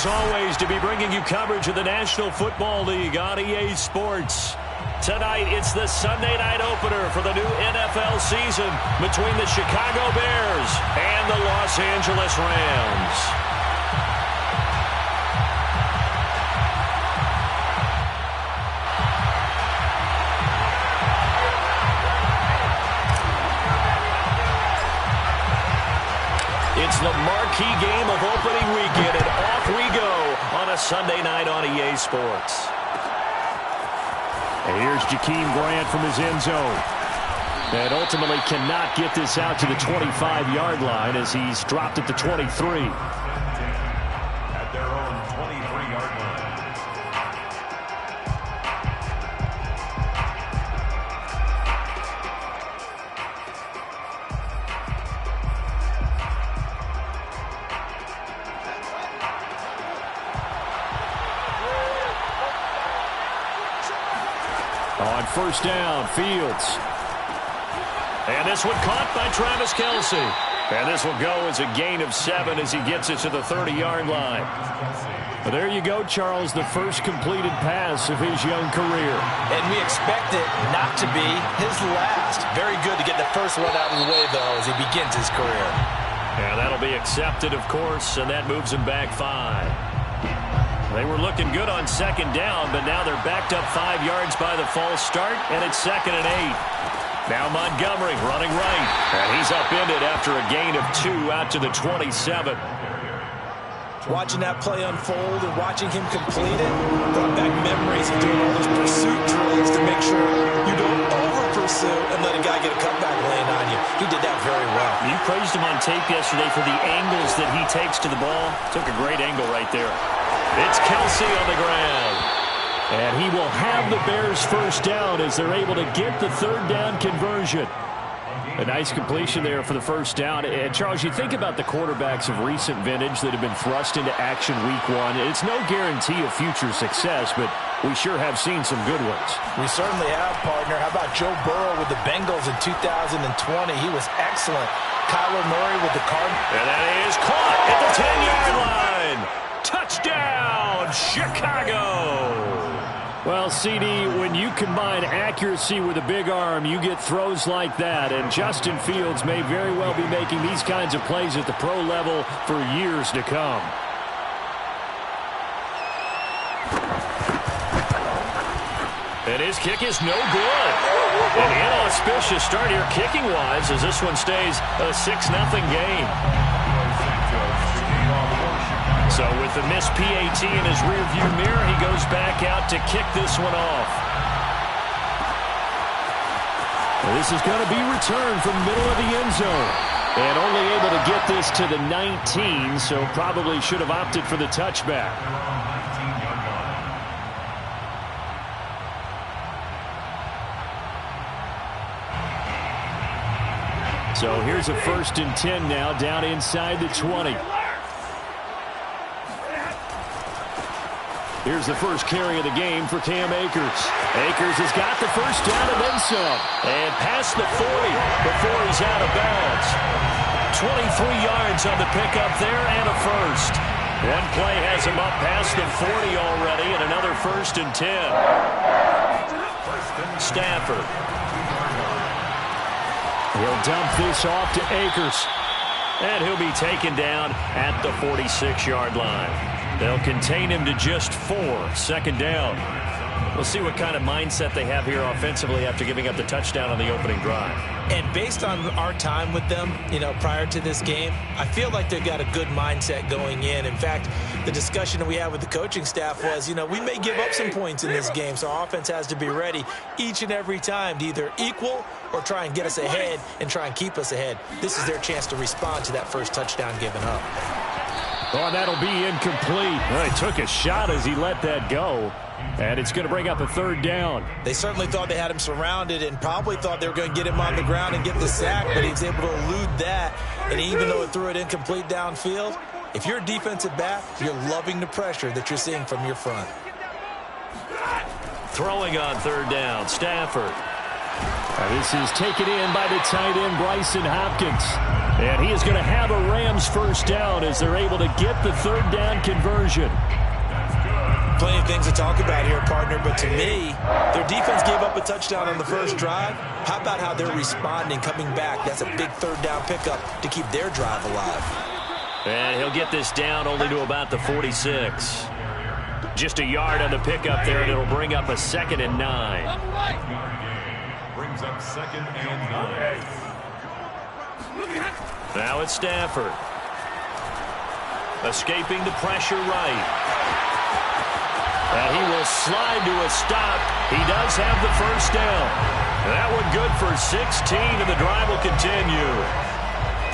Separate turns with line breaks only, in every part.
as always, to be bringing you coverage of the National Football League on EA Sports. Tonight, it's the Sunday night opener for the new NFL season between the Chicago Bears and the Los Angeles Rams. It's the marquee game of opening weekend, and off we go on a Sunday night on EA Sports.
And here's Jakeem Grant from his end zone. And ultimately cannot get this out to the 25-yard line as he's dropped at the 23.
At their own 23-yard line.
On first down, Fields.
And this one caught by Travis Kelce. And this will go as a gain of 7 as he gets it to the 30-yard line.
Well, there you go, Charles, the first completed pass of his young career.
And we expect it not to be his last. Very good to get the first one out of the way, though, as he begins his career.
And that'll be accepted, of course, and that moves him back 5. They were looking good on second down, but now they're backed up 5 yards by the false start, and it's 2nd and 8. Now Montgomery running right, and he's upended after a gain of 2 out to the 27.
Watching that play unfold and watching him complete it brought back memories of doing all those pursuit drills to make sure you don't over-pursue and let a guy get a cutback lane on you. He did that very well.
You praised him on tape yesterday for the angles that he takes to the ball. Took a great angle right there. It's Kelce on the ground.
And he will have the Bears first down as they're able to get the third down conversion. A nice completion there for the first down. And Charles, you think about the quarterbacks of recent vintage that have been thrust into action week 1. It's no guarantee of future success, but we sure have seen some good ones.
We certainly have, partner. How about Joe Burrow with the Bengals in 2020? He was excellent. Kyler Murray with the Cardinals.
And that is caught at the 10-yard line. Touchdown, Chicago!
Well, CD, when you combine accuracy with a big arm, you get throws like that. And Justin Fields may very well be making these kinds of plays at the pro level for years to come.
And his kick is no good. An inauspicious start here kicking-wise as this one stays a 6-0 game. So with the missed PAT in his rearview mirror, he goes back out to kick this one off.
Well, this is going to be returned from the middle of the end zone. And only able to get this to the 19, so probably should have opted for the touchback. So here's a 1st and 10 now down inside the 20. Here's the first carry of the game for Cam Akers. Akers has got the first down and then some.
And past the 40 before he's out of bounds. 23 yards on the pickup there and a first. One play has him up past the 40 already and another 1st and 10. Stafford.
He'll dump this off to Akers.
And he'll be taken down at the 46-yard line. They'll contain him to just 4. 2nd down. We'll see what kind of mindset they have here offensively after giving up the touchdown on the opening drive.
And based on our time with them, prior to this game, I feel like they've got a good mindset going in. In fact, the discussion that we had with the coaching staff was, we may give up some points in this game, so our offense has to be ready each and every time to either equal or try and get us ahead and try and keep us ahead. This is their chance to respond to that first touchdown given up.
Oh, that'll be incomplete. Well, he took a shot as he let that go. And it's going to bring up a 3rd down.
They certainly thought they had him surrounded and probably thought they were going to get him on the ground and get the sack, but he was able to elude that. And even though it threw it incomplete downfield, if you're a defensive back, you're loving the pressure that you're seeing from your front.
Throwing on 3rd down, Stafford.
This is taken in by the tight end, Bryson Hopkins. And he is going to have a Rams first down as they're able to get the third down conversion.
Plenty of things to talk about here, partner, but to me, their defense gave up a touchdown on the first drive. How about how they're responding, coming back? That's a big third down pickup to keep their drive alive.
And he'll get this down only to about the 46. Just a yard on the pickup there, and it'll bring up a 2nd and 9.
Brings up 2nd and 9.
Now it's Stafford. Escaping the pressure right. And he will slide to a stop. He does have the first down. That one good for 16, and the drive will continue.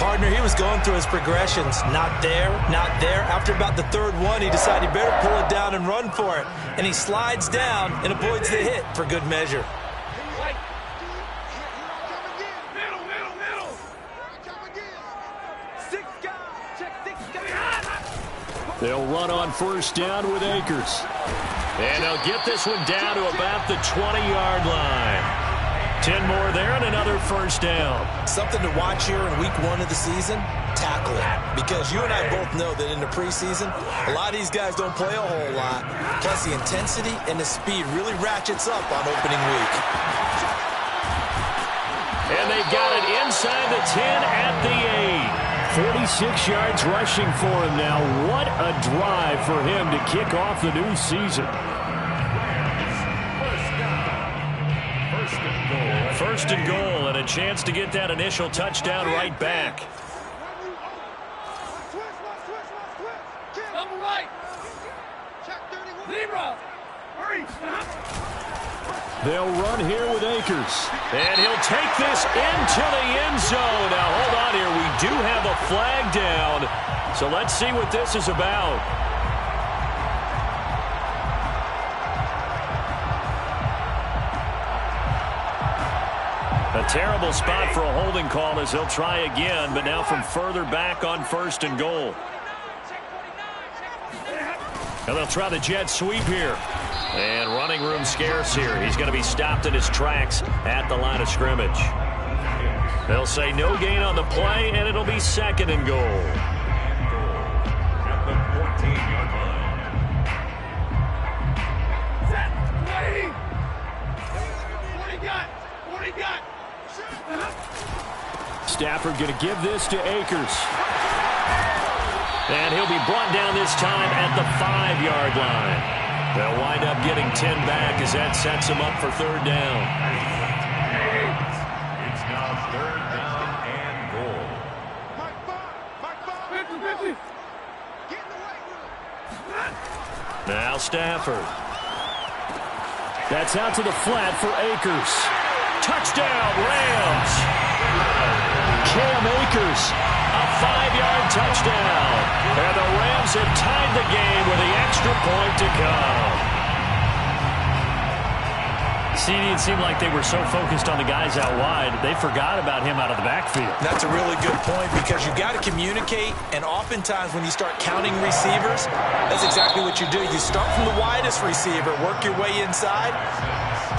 Partner, he was going through his progressions. Not there, not there. After about the third one, he decided he better pull it down and run for it. And he slides down and avoids the hit for good measure.
They'll run on first down with Akers.
And they'll get this one down to about the 20-yard line. 10 more there and another first down.
Something to watch here in week 1 of the season, tackling. Because you and I both know that in the preseason, a lot of these guys don't play a whole lot. Plus the intensity and the speed really ratchets up on opening week.
And they've got it inside the 10 at the 8.
46 yards rushing for him now. What a drive for him to kick off the new season.
First and goal, and a chance to get that initial touchdown right back.
They'll run here with Akers.
And he'll take this into the end zone. Now, hold on here. We do have a flag down. So let's see what this is about. A terrible spot for a holding call as he'll try again, but now from further back on first and goal. And they'll try the jet sweep here. And running room scarce here. He's going to be stopped in his tracks at the line of scrimmage. They'll say no gain on the play, and it'll be 2nd and goal.
At the 14-yard line.
Stafford going to give this to Akers.
And he'll be brought down this time at the 5-yard line. They'll wind up getting 10 back as that sets him up for third down.
It's now 3rd down and goal.
Now Stafford.
That's out to the flat for Akers.
Touchdown, Rams.
Cam Akers.
A 5-yard touchdown. And the Rams have tied the game with the extra point to come. See, it seemed like they were so focused on the guys out wide, they forgot about him out of the backfield.
That's a really good point because you got to communicate, and oftentimes when you start counting receivers, that's exactly what you do. You start from the widest receiver, work your way inside.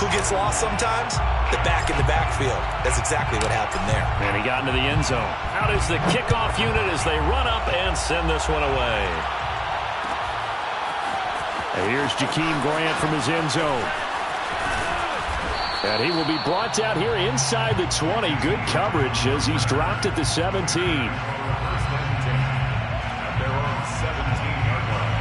Who gets lost sometimes? The back in the backfield. That's exactly what happened there.
And he got into the end zone. Out is the kickoff unit as they run up and send this one away.
And here's Jakeem Grant from his end zone. And he will be brought down here inside the 20. Good coverage as he's dropped at the 17.
First and 10 at their own 17-yard line.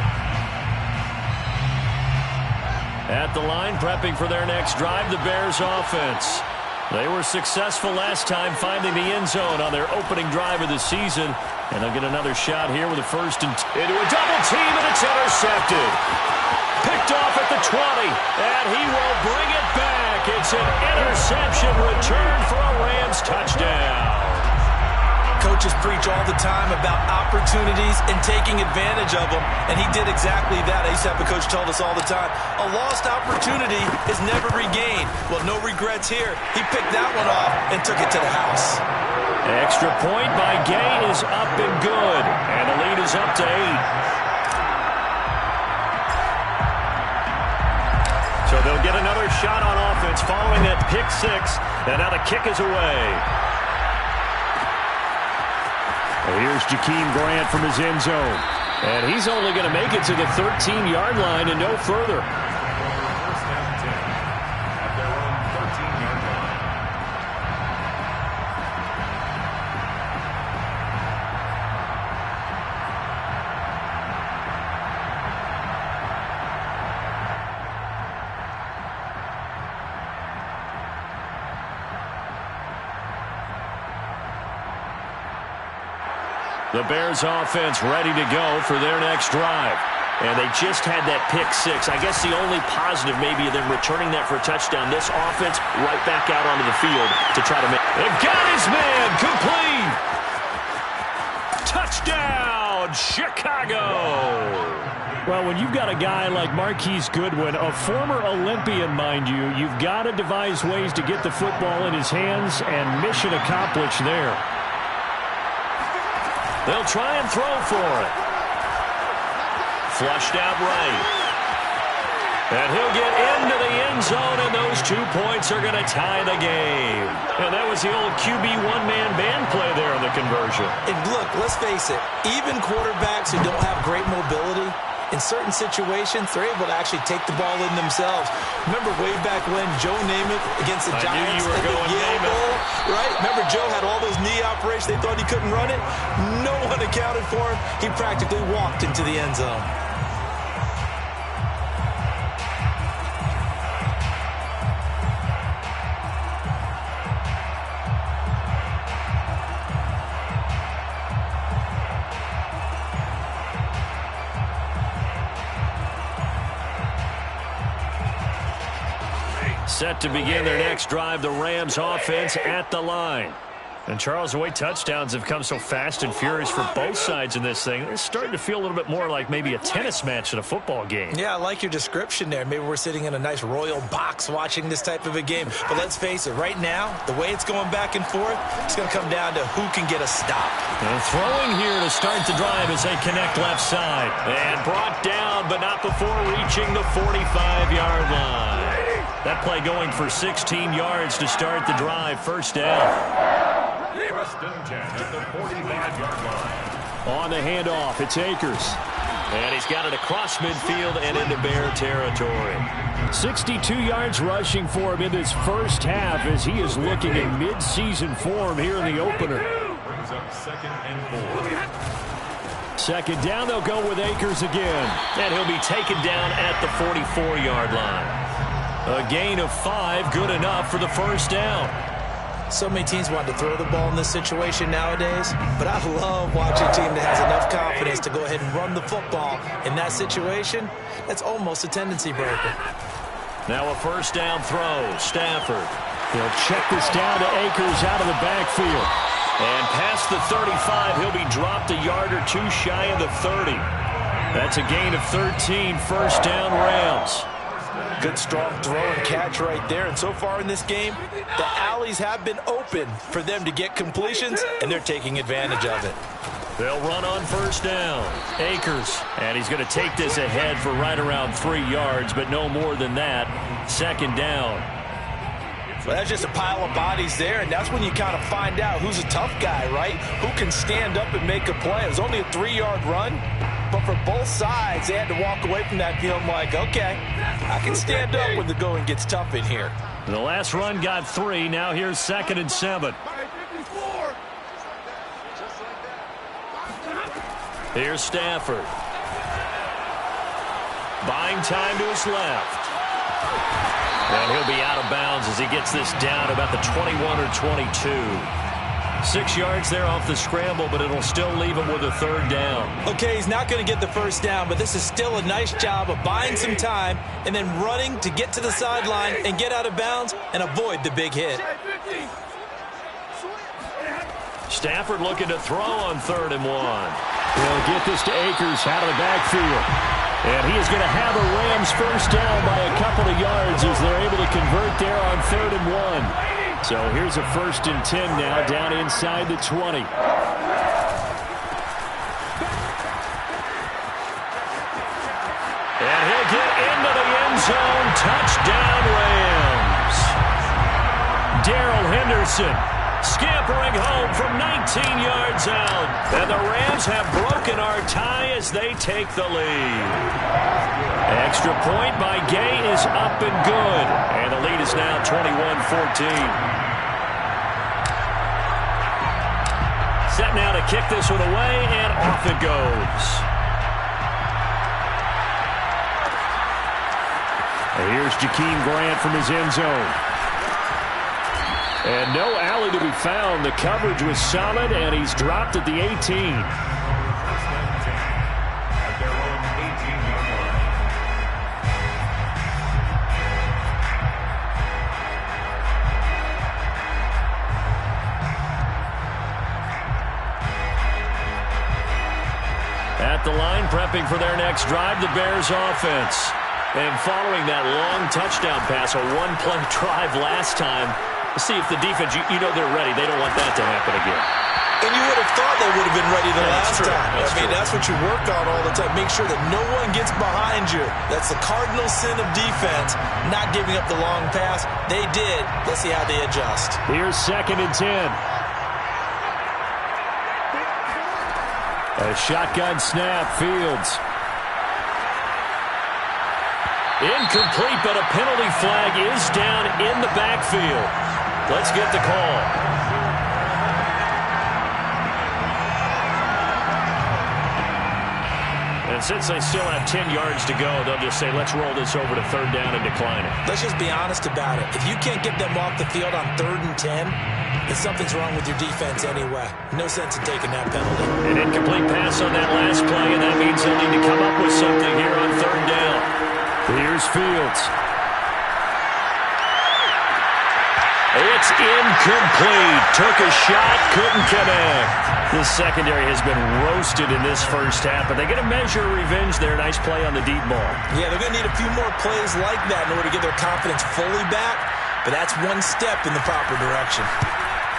At the line, prepping for their next drive, the Bears offense. They were successful last time finding the end zone on their opening drive of the season. And they'll get another shot here with a first and into a double team, and it's intercepted. Picked off at the 20, and he will bring it back. It's an interception return for a Rams touchdown.
Coaches preach all the time about opportunities and taking advantage of them, and he did exactly that. I used to have a coach told us all the time, a lost opportunity is never regained. Well, no regrets here. He picked that one off and took it to the house.
Extra point by Gay is up and good, and the lead is up to 8. So they'll get another shot on offense following that pick six. And now the kick is away.
Well, here's Jakeem Grant from his end zone. And he's only going to make it to the 13-yard line and no further.
First down 10 at their own 13-yard line.
The Bears offense ready to go for their next drive. And they just had that pick six. I guess the only positive maybe of them returning that for a touchdown. This offense right back out onto the field to try to make. They've got his man complete. Touchdown, Chicago.
Well, when you've got a guy like Marquise Goodwin, a former Olympian, mind you, you've got to devise ways to get the football in his hands, and mission accomplished there.
They'll try and throw for it. Flushed out right. And he'll get into the end zone, and those 2 points are going to tie the game. And that was the old QB one-man band play there on the conversion.
And look, let's face it, even quarterbacks who don't have great mobility, in certain situations, they're able to actually take the ball in themselves. Remember way back when Joe Namath against the Giants
knew you were going
Yale Bowl, right? Remember Joe had all those knee operations. They thought he couldn't run it. No one accounted for him. He practically walked into the end zone.
Set to begin their next drive, the Rams offense at the line. And, Charles, the way touchdowns have come so fast and furious for both sides in this thing, it's starting to feel a little bit more like maybe a tennis match in a football game.
Yeah, I like your description there. Maybe we're sitting in a nice royal box watching this type of a game. But let's face it, right now, the way it's going back and forth, it's going to come down to who can get a stop.
And throwing here to start the drive as they connect left side. And brought down, but not before reaching the 45-yard line. That play going for 16 yards to start the drive. First down.
First and 10 at the 45-yard line.
On the handoff, it's Akers.
And he's got it across midfield and into Bear territory.
62 yards rushing for him in this first half as he is looking in mid-season form here in the opener.
Brings up 2nd and 4.
Second down, they'll go with Akers again.
And he'll be taken down at the 44-yard line. A gain of 5, good enough for the first down.
So many teams want to throw the ball in this situation nowadays, but I love watching a team that has enough confidence to go ahead and run the football. In that situation, that's almost a tendency breaker.
Now a first down throw. Stafford.
He'll check this down to Akers out of the backfield.
And past the 35, he'll be dropped a yard or two shy of the 30. That's a gain of 13, first down Rams.
Good strong throw and catch right there. And so far in this game, the alleys have been open for them to get completions, and they're taking advantage of it.
They'll run on first down. Akers. And he's going to take this ahead for right around 3 yards, but no more than that. Second down.
Well, that's just a pile of bodies there, and that's when you kind of find out who's a tough guy, right? Who can stand up and make a play. It was only a 3-yard run, but for both sides, they had to walk away from that feeling like, okay, I can stand up when the going gets tough in here.
The last run got 3. Now here's 2nd and 7. Here's Stafford. Buying time to his left. And he'll be out of bounds as he gets this down about the 21 or 22. 6 yards there off the scramble, but it'll still leave him with a third down.
Okay, he's not going to get the first down, but this is still a nice job of buying some time and then running to get to the sideline and get out of bounds and avoid the big hit.
Stafford looking to throw on 3rd and 1.
They'll get this to Akers out of the backfield. And he is going to have a Rams first down by a couple of yards as they're able to convert there on 3rd and 1. So here's a 1st and 10 now down inside the 20.
And he'll get into the end zone touchdown Rams. Darrell Henderson scampering home from 19 yards out. And the Rams have broken our tie as they take the lead. Extra point by Gay is up and good. And the lead is now 21-14. Set now to kick this one away, and off it goes. And here's Jakeem Grant from his end zone. And no alley to be found. The coverage was solid, and he's dropped at the 18. At the line, prepping for their next drive, the Bears offense. And following that long touchdown pass, a one-play drive last time, see if the defense, you know they're ready. They don't want that to happen again.
And you would have thought they would have been ready the last time. That's what you work on all the time. Make sure that no one gets behind you. That's the cardinal sin of defense, not giving up the long pass. They did. Let's see how they adjust.
Here's 2nd and 10. A shotgun snap, Fields. Incomplete, but a penalty flag is down in the backfield. Let's get the call. And since they still have 10 yards to go, they'll just say, let's roll this over to 3rd down and decline it.
Let's just be honest about it. If you can't get them off the field on 3rd and 10, then something's wrong with your defense anyway. No sense in taking that penalty.
An incomplete pass on that last play, and that means they'll need to come up with something here on 3rd down.
Here's Fields.
It's incomplete. Took a shot, couldn't connect. The secondary has been roasted in this first half, but they get a measure of revenge there. Nice play on the deep ball.
Yeah, they're going to need a few more plays like that in order to get their confidence fully back, but that's one step in the proper direction.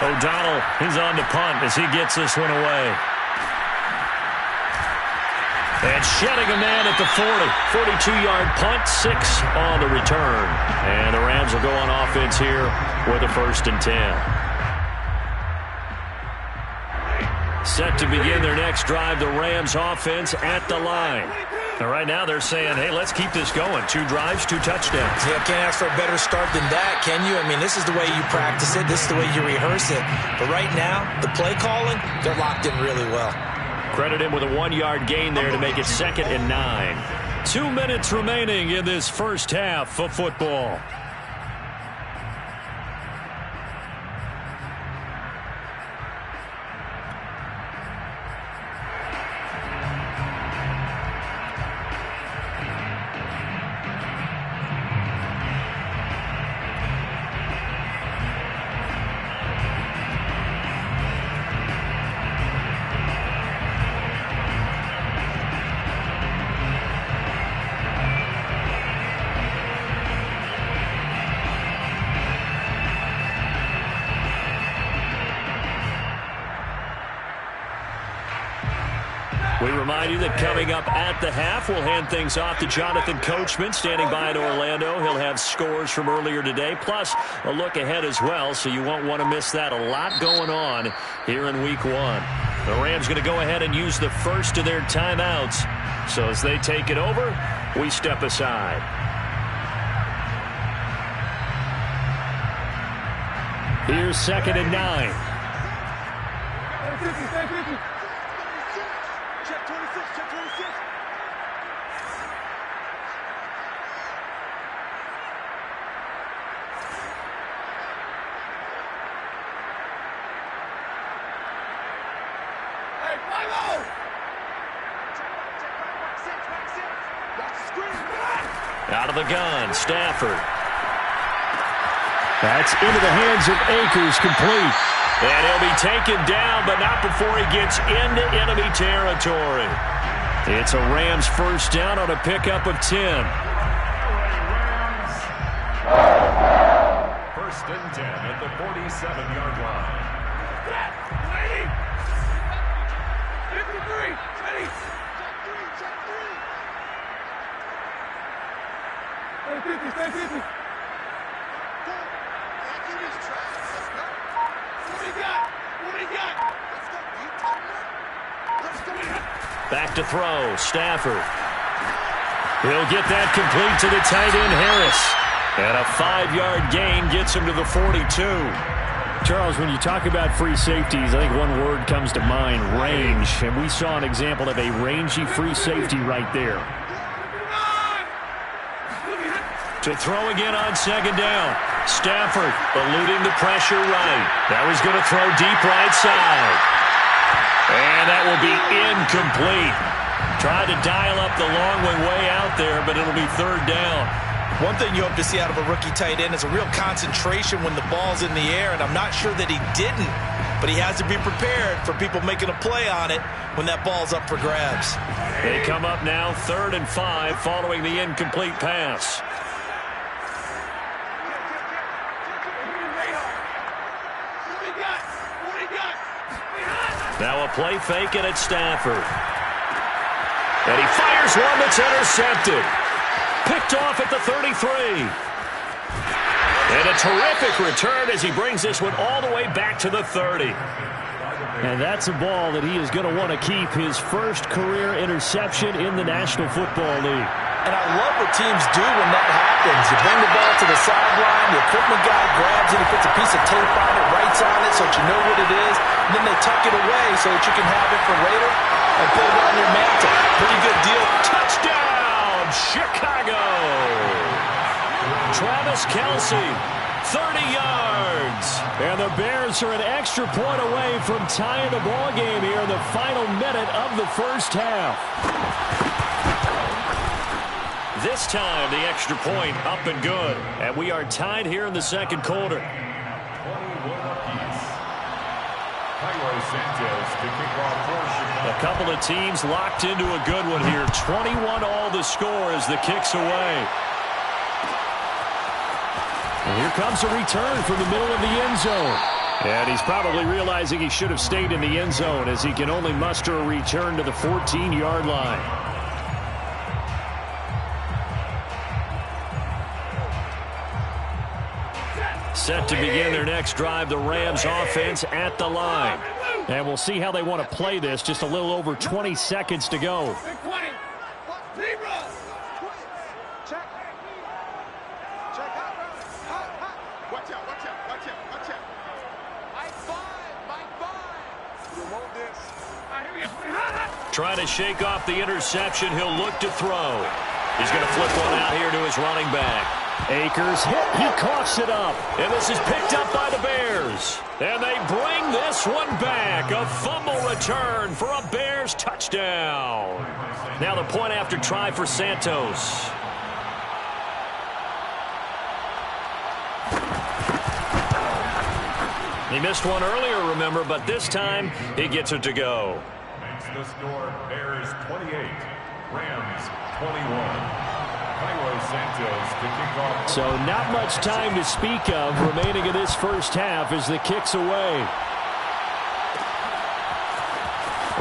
O'Donnell, he's on to punt as he gets this one away. And shedding a man at the 40. 42-yard punt, 6 on the return. And the Rams will go on offense here with a 1st and 10. Set to begin their next drive, the Rams offense at the line. And right now they're saying, hey, let's keep this going. 2 drives, 2 touchdowns.
Yeah, can't ask for a better start than that, can you? I mean, this is the way you practice it. This is the way you rehearse it. But right now, the play calling, they're locked in really well.
Credit him with a 1-yard gain there to make it 2nd and 9.
2 minutes remaining in this first half of football.
We remind you that coming up at the half, we'll hand things off to Jonathan Coachman, standing by in Orlando. He'll have scores from earlier today, plus a look ahead as well, so you won't want to miss that. A lot going on here in Week 1. The Rams going to go ahead and use the first of their timeouts. So as they take it over, we step aside.
Here's 2nd and 9.
Check 26, check 26. Hey, Milo!
Out of the gun, Stafford.
That's into the hands of Akers, complete.
And he'll be taken down, but not before he gets into enemy territory. It's a Rams 1st down on a pickup of 10.
1st and 10 at the 47-yard line.
53, ready. Check 3.
Back to throw, Stafford. He'll get that complete to the tight end, Harris. And a 5-yard gain gets him to the 42.
Charles, when you talk about free safeties, I think one word comes to mind, range. And we saw an example of a rangy free safety right there.
To throw again on second down. Stafford eluding the pressure right. That was going to throw deep right side. And that will be incomplete. Tried to dial up the long way out there, but it'll be third down.
One thing you hope to see out of a rookie tight end is a real concentration when the ball's in the air, and I'm not sure that he didn't, but he has to be prepared for people making a play on it when that ball's up for grabs.
They come up now 3rd and 5 following the incomplete pass. Now a play fake, and it's Stafford. And he fires one that's intercepted. Picked off at the 33. And a terrific return as he brings this one all the way back to the 30.
And that's a ball that he is going to want to keep, his first career interception in the National Football League.
And I love what teams do when that happens. You bring the ball to the sideline, the equipment guy grabs it, he puts a piece of tape on it, writes on it so that you know what it is, and then they tuck it away so that you can have it for later and put it on your mantle. Pretty good deal.
Touchdown, Chicago! Travis Kelce, 30 yards.
And the Bears are an extra point away from tying the ball game here in the final minute of the first half.
This time, the extra point up and good. And we are tied here in the second quarter. A couple of teams locked into a good one here. 21 all the score as the kick's away.
And here comes a return from the middle of the end zone. And he's probably realizing he should have stayed in the end zone as he can only muster a return to the 14-yard line.
Set to begin their next drive, the Rams offense at the line.
And we'll see how they want to play this. Just a little over 20 seconds to go.
Trying to shake off the interception. He'll look to throw. He's going to flip one out here to his running back.
Akers hit. He coughs it up.
And this is picked up by the Bears. And they bring this one back. A fumble return for a Bears touchdown. Now the point after try for Santos. He missed one earlier, remember, but this time he gets it to go.
Makes the score Bears 28, Rams 21.
So not much time to speak of remaining in this first half as the kick's away.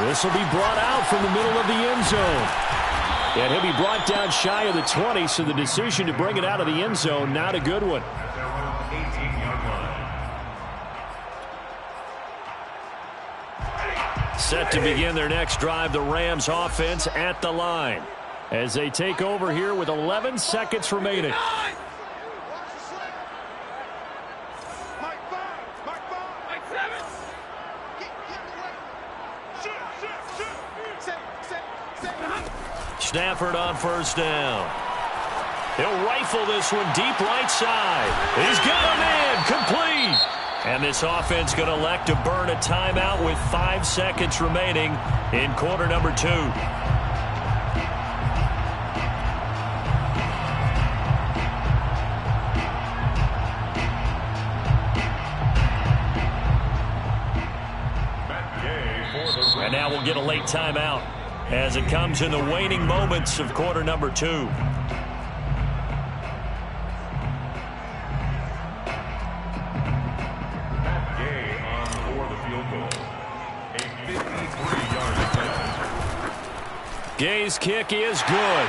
This will be brought out from the middle of the end zone. And he'll be brought down shy of the 20, so the decision to bring it out of the end zone, not a good one.
Set to begin their next drive, the Rams offense at the line. As they take over here with 11 seconds remaining. Stafford on first down. He'll rifle this one deep right side. He's got him in, complete. And this offense going to elect to burn a timeout with 5 seconds remaining in quarter number 2. And now we'll get a late timeout as it comes in the waning moments of quarter number 2. Gay's kick is good.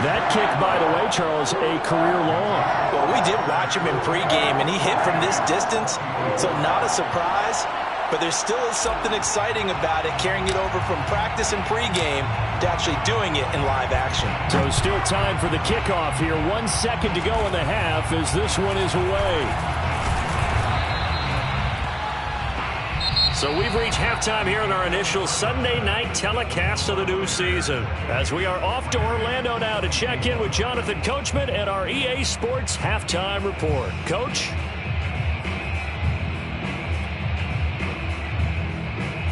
That kick, by the way, Charles, a career long.
Well, we did watch him in pregame, and he hit from this distance, so not a surprise. But there still is something exciting about it, carrying it over from practice and pregame to actually doing it in live action.
So still time for the kickoff here. 1 second to go in the half as this one is away.
So we've reached halftime here in our initial Sunday night telecast of the new season. As we are off to Orlando now to check in with Jonathan Coachman and our EA Sports Halftime Report. Coach?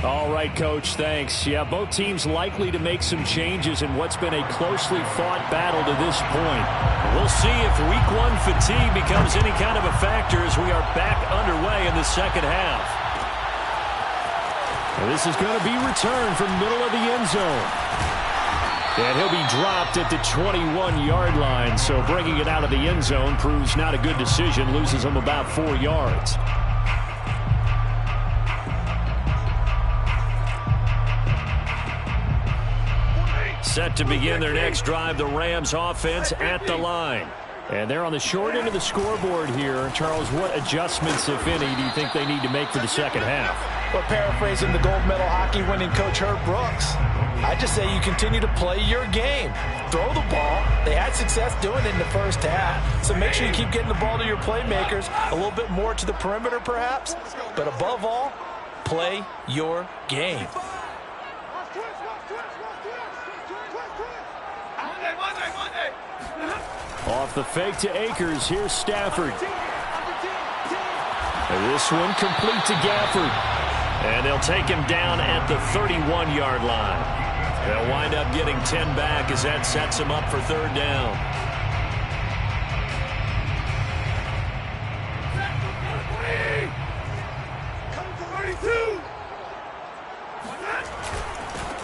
All right, Coach, thanks. Yeah, both teams likely to make some changes in what's been a closely fought battle to this point.
We'll see if Week 1 fatigue becomes any kind of a factor as we are back underway in the second half.
And this is going to be returned from middle of the end zone. And he'll be dropped at the 21-yard line, so bringing it out of the end zone proves not a good decision, loses him about 4 yards.
Set to begin their next drive, the Rams offense at the line.
And they're on the short end of the scoreboard here. Charles, what adjustments, if any, do you think they need to make for the second half?
Well, paraphrasing the gold medal hockey winning coach Herb Brooks, I just say you continue to play your game. Throw the ball. They had success doing it in the first half. So make sure you keep getting the ball to your playmakers, a little bit more to the perimeter perhaps. But above all, play your game.
Off the fake to Akers. Here's Stafford. And this one complete to Gafford.
And they'll take him down at the 31-yard line. They'll wind up getting 10 back as that sets him up for third down.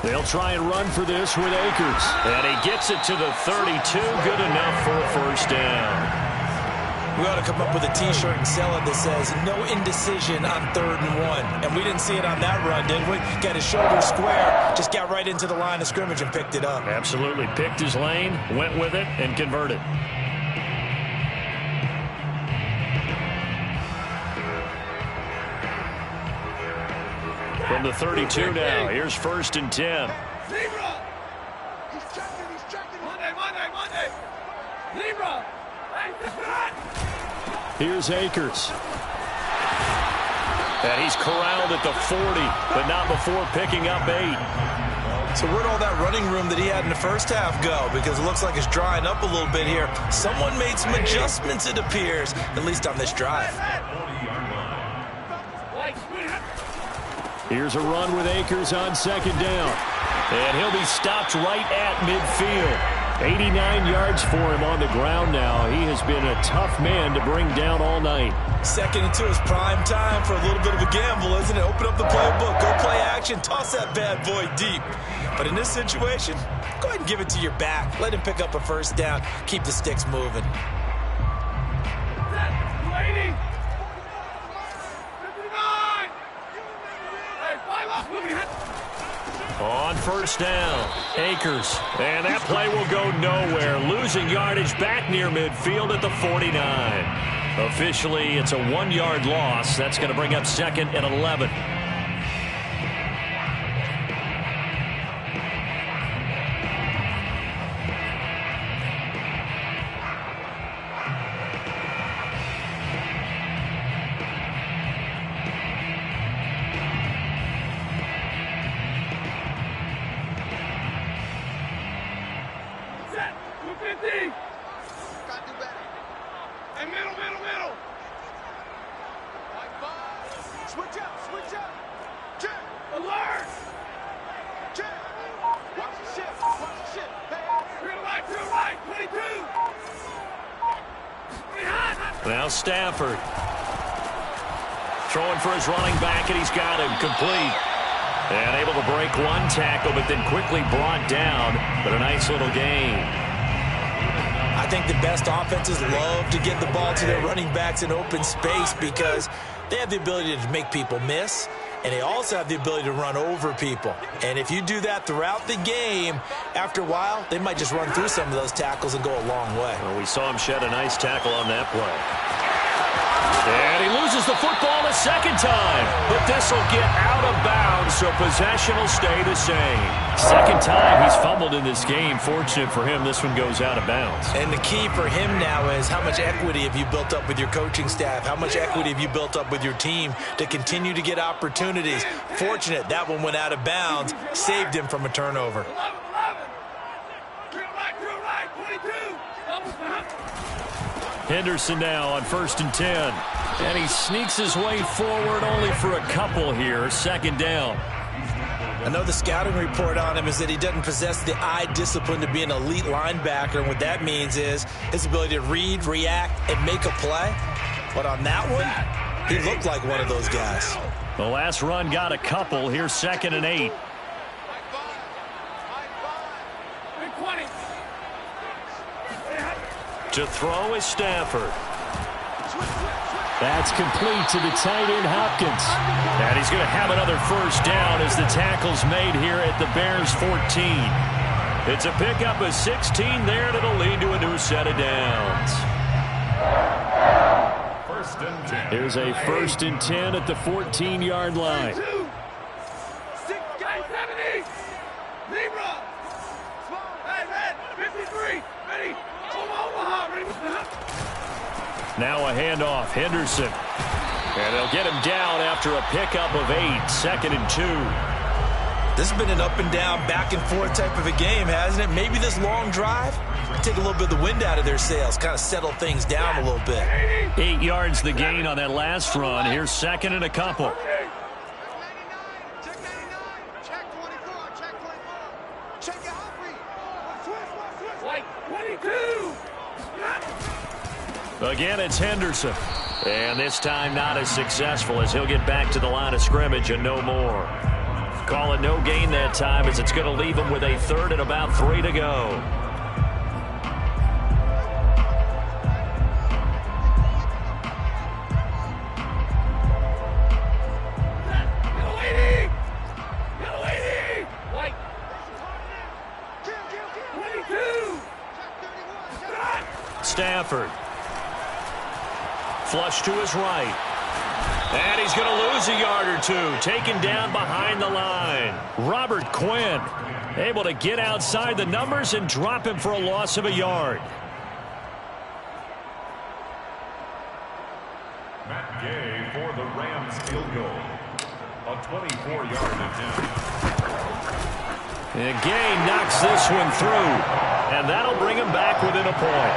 They'll try and run for this with Akers.
And he gets it to the 32. Good enough for a first down.
We ought to come up with a T-shirt and sell it that says, no indecision on 3rd and 1. And we didn't see it on that run, did we? Got his shoulder square, just got right into the line of scrimmage and picked it up.
Absolutely. Picked his lane, went with it, and converted. From the 32 now, here's 1st and 10.
Libra! He's checking. Monday. Libra!
Here's Akers.
And he's corralled at the 40, but not before picking up 8.
So where'd all that running room that he had in the first half go? Because it looks like it's drying up a little bit here. Someone made some adjustments, it appears, at least on this drive.
Here's a run with Akers on 2nd down.
And he'll be stopped right at midfield.
89 yards for him on the ground now. He has been a tough man to bring down all night.
2nd and 2 is prime time for a little bit of a gamble, isn't it? Open up the playbook, go play action, toss that bad boy deep. But in this situation, go ahead and give it to your back. Let him pick up a first down. Keep the sticks moving.
On 1st down, Akers. And that play will go nowhere. Losing yardage back near midfield at the 49. Officially, it's a 1-yard loss. That's going to bring up 2nd and 11. Now Stafford throwing for his running back, and he's got him complete. And able to break one tackle, but then quickly brought down. But a nice little gain.
I think the best offenses love to get the ball to their running backs in open space because they have the ability to make people miss. and they also have the ability to run over people. And if you do that throughout the game, after a while, they might just run through some of those tackles and go a long way.
Well, we saw him shed a nice tackle on that play. And he loses the football a second time. But this will get out of bounds, so possession will stay the same.
Second time he's fumbled in this game. Fortunate for him, this one goes out of bounds.
And the key for him now is how much equity have you built up with your coaching staff? How much equity have you built up with your team to continue to get opportunities? Fortunate that one went out of bounds, saved him from a turnover.
Henderson now on 1st and 10. And he sneaks his way forward only for a couple here. Second down.
I know the scouting report on him is that he doesn't possess the eye discipline to be an elite linebacker. And what that means is his ability to read, react, and make a play. But on that one, he looked like one of those guys.
The last run got a couple. Here's 2nd and 8.
To throw is Stafford.
That's complete to the tight end, Hopkins.
And he's going to have another first down as the tackle's made here at the Bears 14. It's a pickup of 16 there, and it'll lead to a new set of downs.
1st and 10.
Here's a 1st and 10 at the 14-yard line. Now a handoff, Henderson. And they'll get him down after a pickup of 8, 2nd and 2.
This has been an up and down, back and forth type of a game, hasn't it? Maybe this long drive take a little bit of the wind out of their sails, kind of settle things down a little bit.
8 yards the gain on that last run. Here's 2nd and a couple.
Again, it's Henderson. And this time not as successful as he'll get back to the line of scrimmage and no more. Call it no gain that time as it's going to leave him with a 3rd and about 3 to go. Stafford. Flush to his right. And he's going to lose a yard or two. Taken down behind the line.
Robert Quinn able to get outside the numbers and drop him for a loss of a yard.
Matt Gay for the Rams field goal. A 24-yard attempt.
And Gay knocks this one through. And that'll bring him back within a point.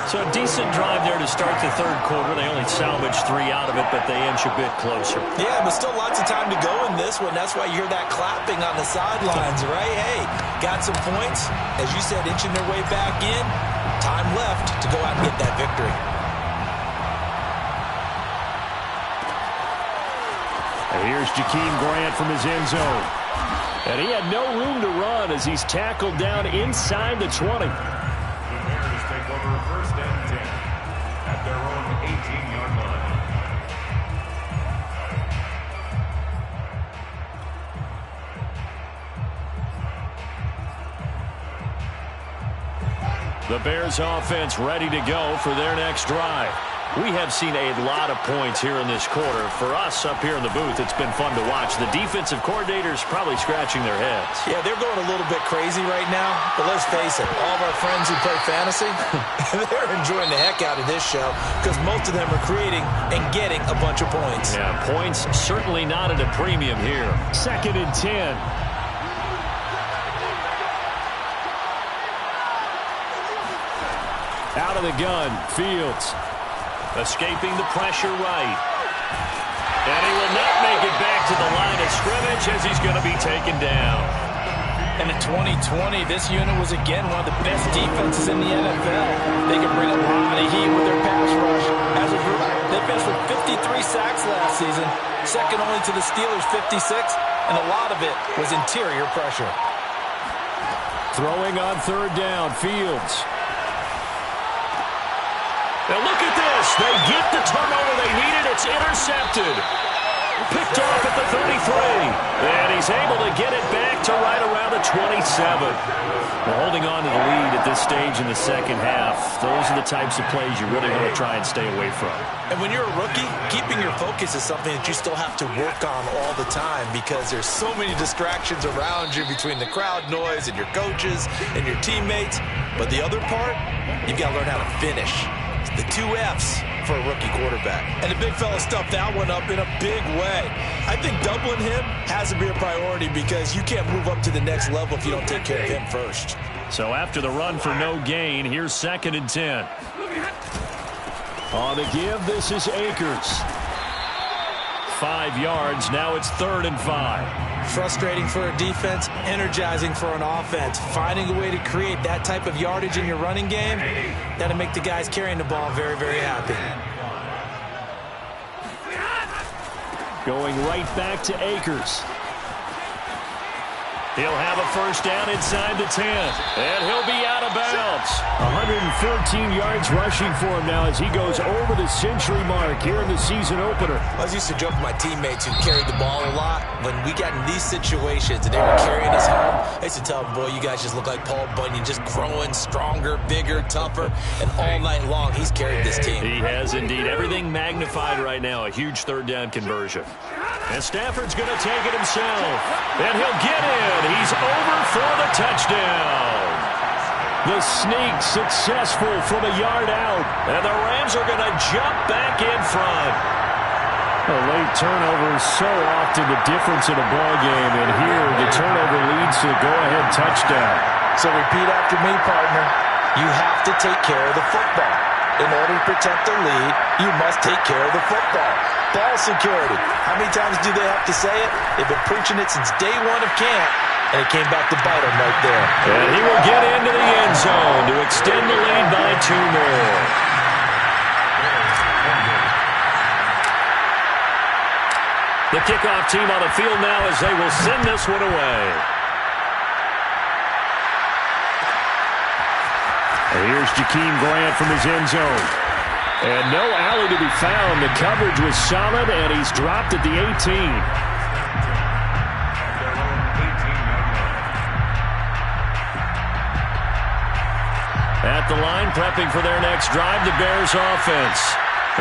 So a decent drive there to start the 3rd quarter. They only salvaged 3 out of it, but they inch a bit closer.
Yeah, but still lots of time to go in this one. That's why you hear that clapping on the sidelines, right? Hey, got some points. As you said, inching their way back in. Time left to go out and get that victory.
And here's Jakeem Grant from his end zone. And he had no room to run as he's tackled down inside the 20.
Take over 1st and 10 at their own 18-yard line.
The Bears offense ready to go for their next drive. We have seen a lot of points here in this quarter. For us up here in the booth, it's been fun to watch. The defensive coordinators probably scratching their heads.
Yeah, they're going a little bit crazy right now. But let's face it, all of our friends who play fantasy, they're enjoying the heck out of this show because most of them are creating and getting a bunch of points.
Yeah, points certainly not at a premium here.
2nd and 10. Out of the gun, Fields.
Escaping the pressure right. And he will not make it back to the line of scrimmage as he's going to be taken down.
And in 2020, this unit was again one of the best defenses in the NFL. They can bring a lot of heat with their pass rush. As a group, they finished with 53 sacks last season, second only to the Steelers' 56, and a lot of it was interior pressure.
Throwing on 3rd down, Fields.
Now look at this. They get the turnover they needed. It's intercepted. Picked off at the 33. And he's able to get it back to right around the 27. Well, holding on to the lead at this stage in the second half, those are the types of plays you really want to try and stay away from.
And when you're a rookie, keeping your focus is something that you still have to work on all the time because there's so many distractions around you between the crowd noise and your coaches and your teammates. But the other part, you've got to learn how to finish. The 2 F's for a rookie quarterback. And the big fella stuffed that one up in a big way. I think doubling him has to be a priority because you can't move up to the next level if you don't take care of him first.
So after the run for no gain, here's 2nd and 10.
On the give, this is Akers.
5 yards. Now it's 3rd and 5.
Frustrating for a defense, energizing for an offense. Finding a way to create that type of yardage in your running game, that'll make the guys carrying the ball very, very happy.
Going right back to Akers.
He'll have a first down inside the 10. And he'll be out of bounds.
114 yards rushing for him now as he goes over the century mark here in the season opener.
I was used to joke with my teammates who carried the ball a lot. When we got in these situations and they were carrying us home, I used to tell them, boy, you guys just look like Paul Bunyan, just growing stronger, bigger, tougher. And all night long, he's carried this team.
He has indeed. Everything magnified right now. A huge 3rd down conversion. And Stafford's going to take it himself. And he'll get in. He's over for the touchdown.
The sneak successful from a yard out.
And the Rams are going to jump back in front.
A late turnover is so often the difference in a ball game. And here the turnover leads to the go-ahead touchdown.
So repeat after me, partner. You have to take care of the football. In order to protect the lead, you must take care of the football. Ball security. How many times do they have to say it? They've been preaching it since day one of camp. And it came back to bite him right there.
And he will get into the end zone to extend the lead by 2 more. The kickoff team on the field now as they will send this one away.
And here's Jakeem Grant from his end zone. And no alley to be found. The coverage was solid, and he's dropped at the 18.
At the line, prepping for their next drive, the Bears offense.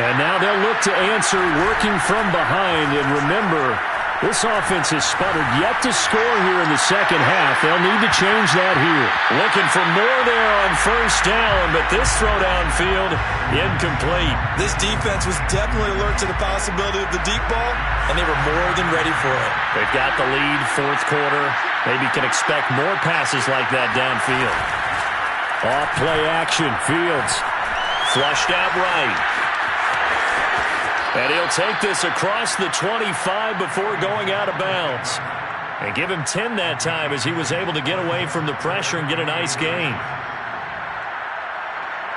And now they'll look to answer working from behind. And remember, this offense has sputtered yet to score here in the second half. They'll need to change that here.
Looking for more there on first down, but this throw downfield, incomplete.
This defense was definitely alert to the possibility of the deep ball, and they were more than ready for it.
They've got the lead, 4th quarter. Maybe can expect more passes like that downfield.
Off play action, Fields.
Flushed out right. And he'll take this across the 25 before going out of bounds. And give him 10 that time as he was able to get away from the pressure and get a nice gain.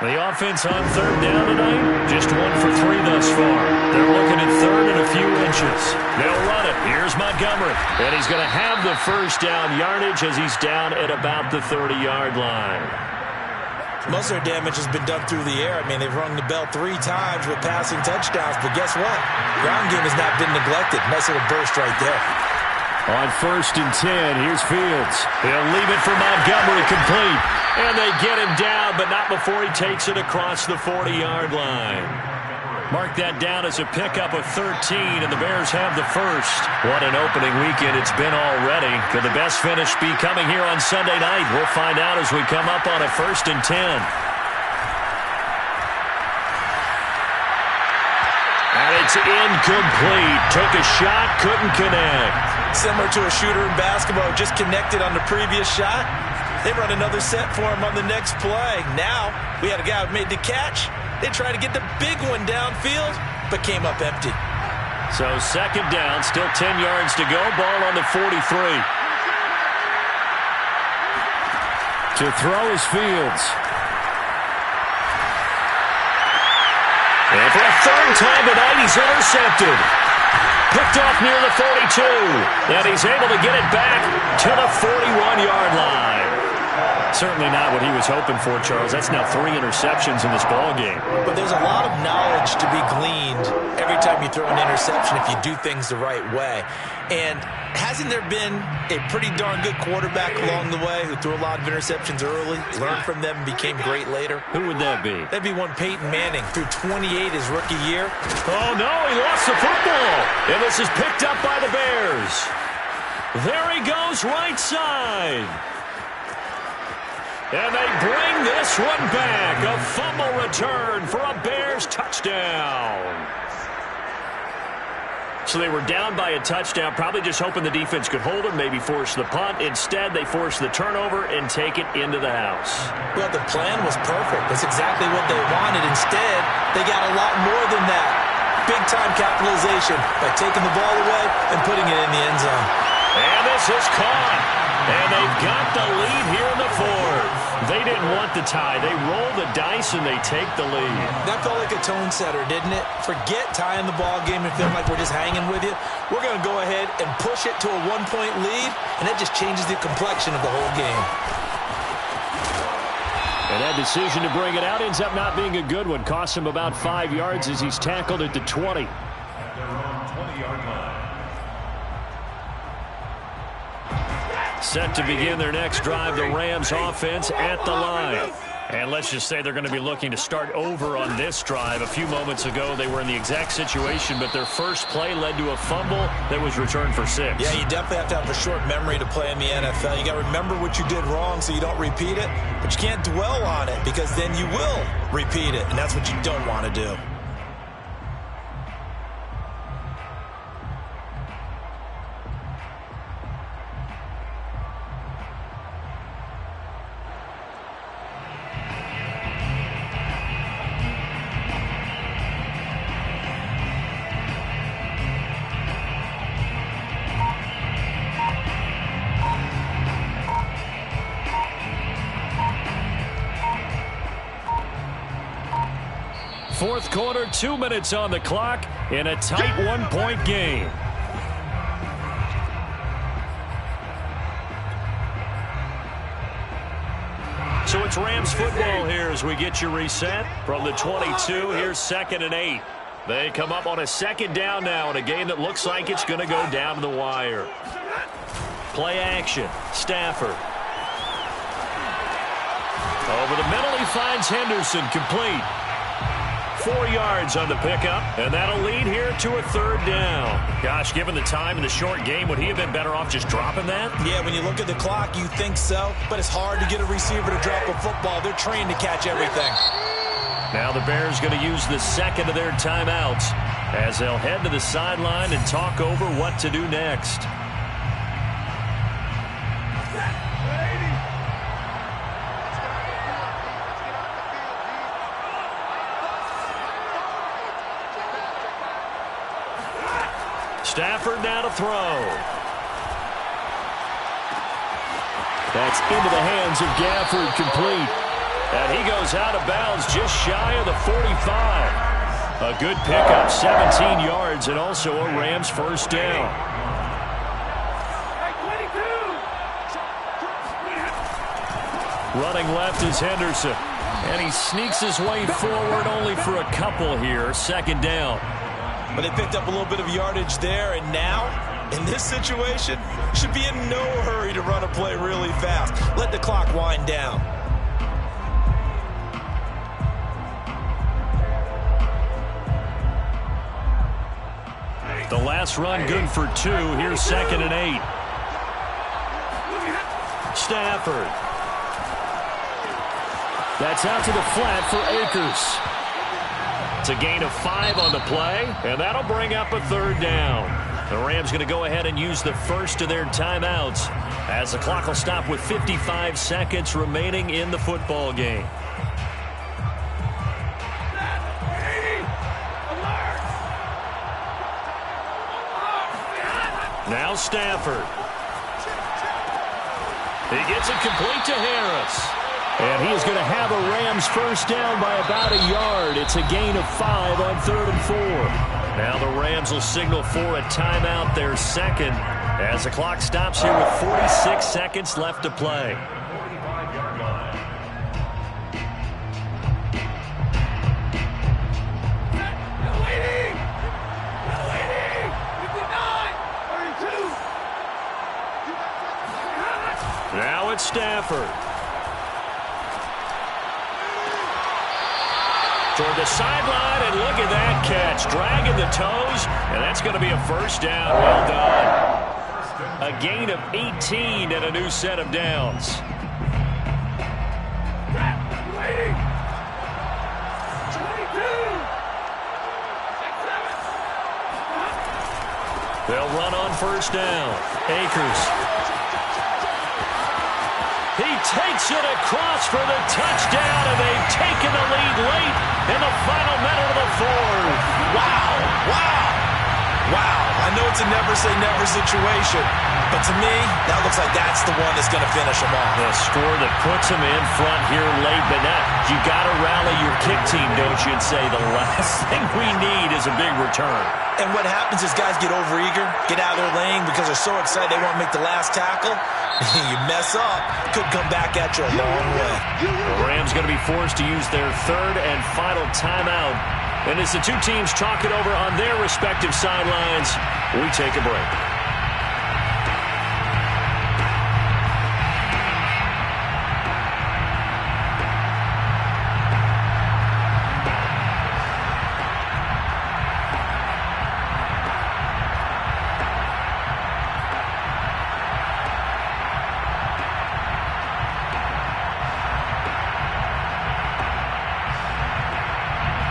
The offense on 3rd down tonight, just 1 for 3 thus far. They're looking at 3rd and a few inches. They'll run it. Here's Montgomery. And he's going to have the first down yardage as he's down at about the 30-yard line.
Most of their damage has been done through the air. I mean, they've rung the bell 3 times with passing touchdowns, but guess what? Ground game has not been neglected. Nice little burst right there.
On 1st and 10, here's Fields.
They'll leave it for Montgomery complete. And they get him down, but not before he takes it across the 40-yard line. Mark that down as a pickup of 13, and the Bears have the first. What an opening weekend it's been already. Could the best finish be coming here on Sunday night? We'll find out as we come up on a 1st and 10. And it's incomplete. Took a shot, couldn't connect.
Similar to a shooter in basketball, just connected on the previous shot. They run another set for him on the next play. Now, we had a guy who made the catch. They tried to get the big one downfield, but came up empty.
So 2nd down, still 10 yards to go. Ball on the 43.
To throw is Fields.
And for a 3rd time tonight, he's intercepted. Picked off near the 42. And he's able to get it back to the 41-yard line. Certainly not what he was hoping for, Charles. That's now 3 interceptions in this ball game.
But there's a lot of knowledge to be gleaned every time time you throw an interception if you do things the right way. And hasn't there been a pretty darn good quarterback along the way who threw a lot of interceptions early, learned from them, and became great later?
Who would that be?
That'd be one Peyton Manning, threw 28 his rookie year.
Oh, no, he lost the football. And this is picked up by the Bears. There he goes, right side. And they bring this one back. A fumble return for a Bears touchdown. So they were down by a touchdown, probably just hoping the defense could hold them, maybe force the punt. Instead, they force the turnover and take it into the house.
Well, the plan was perfect. That's exactly what they wanted. Instead, they got a lot more than that. Big-time capitalization by taking the ball away and putting it in the end zone.
And this is caught. And they've got the lead here in the fourth.
They didn't want the tie. They roll the dice and they take the lead.
That felt like a tone setter, didn't it? Forget tying the ball game and feeling like we're just hanging with you. We're going to go ahead and push it to a one-point lead, and that just changes the complexion of the whole game.
And that decision to bring it out ends up not being a good one. Costs him about 5 yards as he's tackled at the 20.
At their own 20-yard line.
Set to begin their next drive, the Rams offense at the line. And let's just say they're going to be looking to start over on this drive. A few moments ago, they were in the exact situation, but their first play led to a fumble that was returned for 6.
Yeah, you definitely have to have a short memory to play in the NFL. You got to remember what you did wrong so you don't repeat it, but you can't dwell on it because then you will repeat it, and that's what you don't want to do.
Fourth quarter, 2 minutes on the clock in a tight one-point game. So it's Rams football here as we get you reset from the 22. Here's 2nd and 8. They come up on a second down now in a game that looks like it's going to go down to the wire. Play action. Stafford. Over the middle, he finds Henderson, complete. 4 yards on the pickup, and that'll lead here to a 3rd down. Gosh, given the time in the short game, would he have been better off just dropping that?
Yeah, when you look at the clock, you think so, but it's hard to get a receiver to drop a football. They're trained to catch everything.
Now the Bears going to use the second of their timeouts as they'll head to the sideline and talk over what to do next. Stafford now to throw.
That's into the hands of Gafford, complete.
And he goes out of bounds just shy of the 45. A good pickup, 17 yards, and also a Rams first down. Running left is Henderson. And he sneaks his way forward only for a couple here. 2nd down.
But they picked up a little bit of yardage there, and now, in this situation, should be in no hurry to run a play really fast. Let the clock wind down.
The last run good for 2. Here's 2nd and 8. Stafford.
That's out to the flat for Akers.
It's a gain of 5 on the play, and that'll bring up a 3rd down. The Rams going to go ahead and use the first of their timeouts as the clock will stop with 55 seconds remaining in the football game. Now Stafford. He gets it complete to Harris.
And he is going to have a Rams first down by about a yard. It's a gain of 5 on 3rd and 4.
Now the Rams will signal for a timeout, their second, as the clock stops here with 46 seconds left to play.
Stafford. Toward the sideline, and look at that catch. Dragging the toes, and that's going to be a first down. Well done. A gain of 18 and a new set of downs. They'll run on first down. Akers. He takes it across for the touchdown, and they've taken the lead late in the final minute of the fourth.
Wow. Wow. Wow. I know it's a never-say-never situation, but to me, that looks like that's the one that's going to finish them off.
The score that puts them in front here late, but now you got to rally your kick team, don't you, and say the last thing we need is a big return.
And what happens is guys get overeager, get out of their lane because they're so excited they want to make the last tackle. You mess up, could come back at you a long way.
The Rams going to be forced to use their third and final timeout. And as the two teams talk it over on their respective sidelines, we take a break.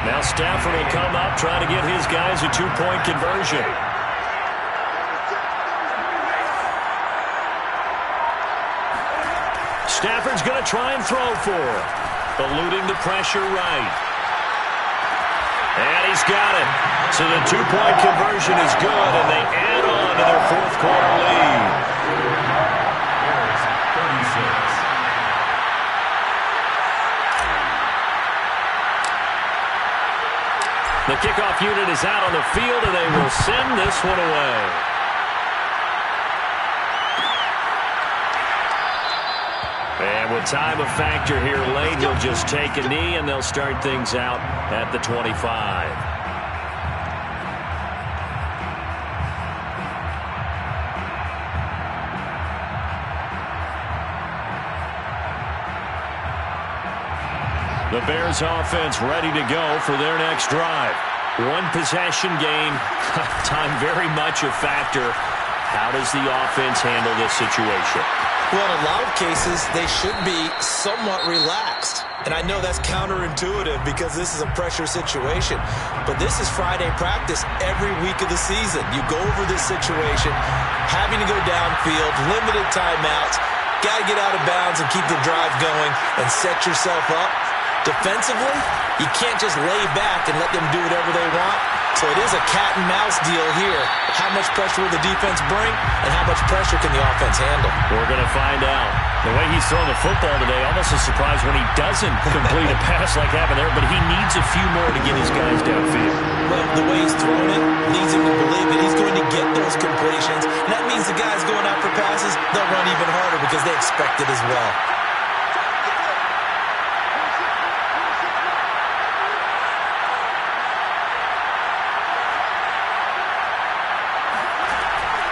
Now Stafford will come up, trying to get his guys a two-point conversion. Stafford's going to try and throw for it. Eluding the pressure right. And he's got it. So the two-point conversion is good, and they add on to their fourth quarter lead.
Bears 36.
The kickoff unit is out on the field, and they will send this one away. And with time a factor here late, he'll just take a knee, and they'll start things out at the 25. The Bears offense ready to go for their next drive. One possession game, time very much a factor. How does the offense handle this situation?
Well, in a lot of cases, they should be somewhat relaxed. And I know that's counterintuitive because this is a pressure situation. But this is Friday practice every week of the season. You go over this situation, having to go downfield, limited timeouts, got to get out of bounds and keep the drive going and set yourself up. Defensively, you can't just lay back and let them do whatever they want. So it is a cat and mouse deal here. How much pressure will the defense bring, and how much pressure can the offense handle?
We're going to find out. The way he's throwing the football today, almost a surprise when he doesn't complete a pass like happened there, but he needs a few more to get his guys downfield.
Well, the way he's throwing it leads him to believe that he's going to get those completions. And that means the guys going out for passes, they'll run even harder because they expect it as well.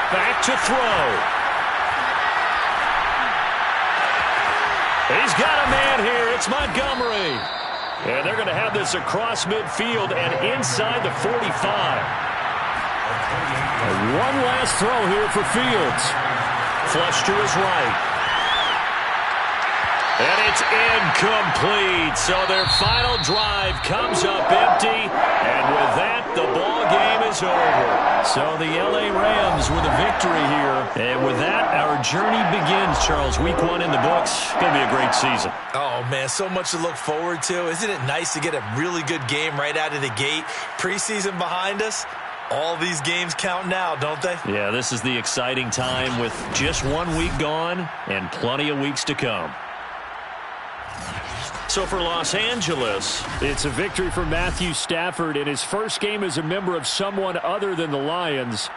Back to throw. He's got a man here. It's Montgomery. And they're going to have this across midfield and inside the 45. One last throw here for Fields. Flush to his right. And it's incomplete. So their final drive comes up empty. And with that, the ball game is over. So the LA Rams with a victory here. And with that, our journey begins, Charles. Week 1 in the books. It's going to be a great season.
Oh, man, so much to look forward to. Isn't it nice to get a really good game right out of the gate? Preseason behind us. All these games count now, don't they?
Yeah, this is the exciting time with just 1 week gone and plenty of weeks to come. So for Los Angeles, it's a victory for Matthew Stafford in his first game as a member of someone other than the Lions.